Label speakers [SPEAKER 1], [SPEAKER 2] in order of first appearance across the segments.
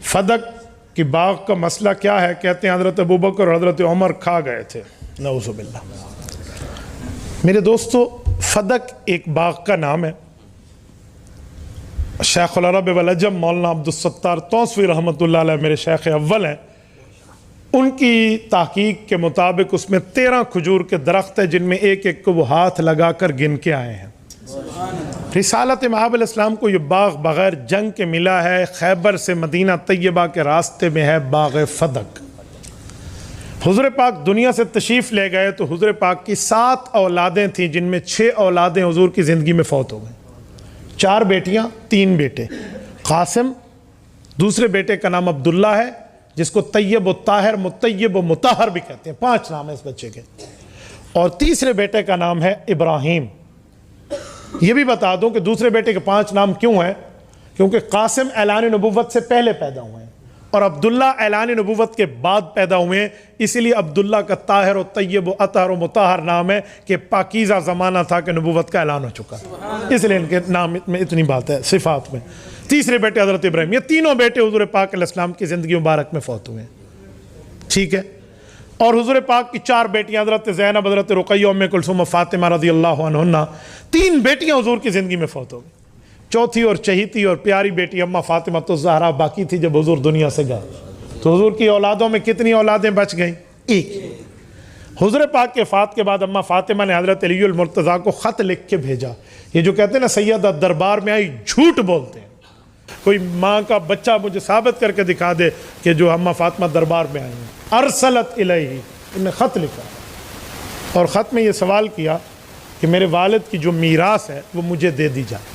[SPEAKER 1] فدق کی باغ کا مسئلہ کیا ہے؟ کہتے ہیں حضرت ابوبکر اور حضرت عمر کھا گئے تھے، نعوذ باللہ۔ میرے دوستو، فدق ایک باغ کا نام ہے۔ شیخ العرب والعجم مولانا عبدالستار توسوی رحمۃ اللہ علیہ میرے شیخ اول ہیں، ان کی تحقیق کے مطابق اس میں 13 کھجور کے درخت ہیں، جن میں ایک ایک کو وہ ہاتھ لگا کر گن کے آئے ہیں۔ رسالت مآب علیہ السلام کو یہ باغ بغیر جنگ کے ملا ہے، خیبر سے مدینہ طیبہ کے راستے میں ہے باغ فدق۔ حضور پاک دنیا سے تشریف لے گئے تو حضور پاک کی 7 اولادیں تھیں، جن میں 6 اولادیں حضور کی زندگی میں فوت ہو گئیں، 4 بیٹیاں 3 بیٹے۔ قاسم، دوسرے بیٹے کا نام عبداللہ ہے، جس کو طیب و طاہر، مطیب و مطہر بھی کہتے ہیں، 5 نام ہے اس بچے کے، اور تیسرے بیٹے کا نام ہے ابراہیم۔ یہ بھی بتا دوں کہ دوسرے بیٹے کے 5 نام کیوں ہیں، کیونکہ قاسم اعلان نبوت سے پہلے پیدا ہوئے ہیں اور عبداللہ اعلان نبوت کے بعد پیدا ہوئے ہیں، اسی لیے عبداللہ کا طاہر و طیب و اطہر و مطہر نام ہے کہ پاکیزہ زمانہ تھا کہ نبوت کا اعلان ہو چکا، اس لیے ان کے نام میں اتنی بات ہے صفات میں۔ تیسرے بیٹے حضرت ابراہیم، یہ تینوں بیٹے حضور پاک علیہ السلام کی زندگی مبارک میں فوت ہوئے ہیں، ٹھیک ہے۔ اور حضور پاک کی 4 بیٹیاں حضرت زینب، حضرت رقیہ، ام کلثوم و فاطمہ رضی اللہ عنہن، 3 بیٹیاں حضور کی زندگی میں فوت ہو گئی۔ چوتھی اور چہیتی اور پیاری بیٹی اماں فاطمہ تو زہرا باقی تھی جب حضور دنیا سے گئے، تو حضور کی اولادوں میں کتنی اولادیں بچ گئیں؟ ایک۔ حضور پاک کے وفات کے بعد اماں فاطمہ نے حضرت علی المرتضیٰ کو خط لکھ کے بھیجا۔ یہ جو کہتے ہیں نا سیدہ دربار میں آئی، جھوٹ بولتے ہیں۔ کوئی ماں کا بچہ مجھے ثابت کر کے دکھا دے کہ جو اماں فاطمہ دربار میں آئی ہیں۔ ارسلت الیہ، انہوں نے خط لکھا اور خط میں یہ سوال کیا کہ میرے والد کی جو میراث ہے وہ مجھے دے دی جائے۔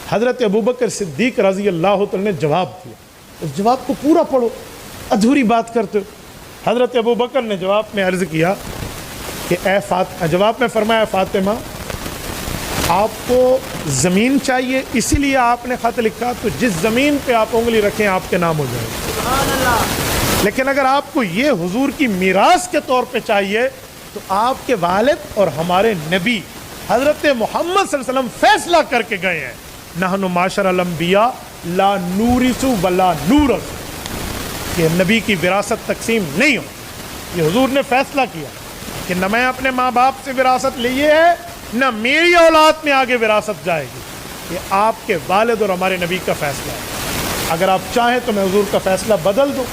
[SPEAKER 1] حضرت ابوبکر صدیق رضی اللہ عنہ نے جواب دیا، اس جواب کو پورا پڑھو، ادھوری بات کرتے ہو۔ حضرت ابوبکر نے جواب میں عرض کیا کہ جواب میں فرمایا، اے فاطمہ، آپ کو زمین چاہیے اسی لیے آپ نے خط لکھا، تو جس زمین پہ آپ انگلی رکھیں آپ کے نام ہو جائے گا۔ لیکن اگر آپ کو یہ حضور کی میراث کے طور پہ چاہیے تو آپ کے والد اور ہمارے نبی حضرت محمد صلی اللہ علیہ وسلم فیصلہ کر کے گئے ہیں، نحن معاشر الانبیاء لا نورث ولا نورث، کہ نبی کی وراثت تقسیم نہیں ہو۔ یہ حضور نے فیصلہ کیا کہ نہ میں اپنے ماں باپ سے وراثت لیے ہے، نہ میری اولاد میں آگے وراثت جائے گی، یہ آپ کے والد اور ہمارے نبی کا فیصلہ ہے۔ اگر آپ چاہیں تو میں حضور کا فیصلہ بدل دوں،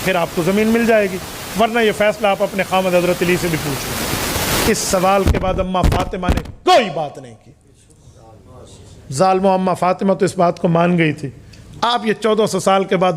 [SPEAKER 1] پھر آپ کو زمین مل جائے گی، ورنہ یہ فیصلہ آپ اپنے خامد حضرت علی سے بھی پوچھ لیں۔ اس سوال کے بعد اماں فاطمہ نے کوئی بات نہیں کی۔ ظالمو، اماں فاطمہ تو اس بات کو مان گئی تھی۔ آپ یہ 1400 سال کے بعد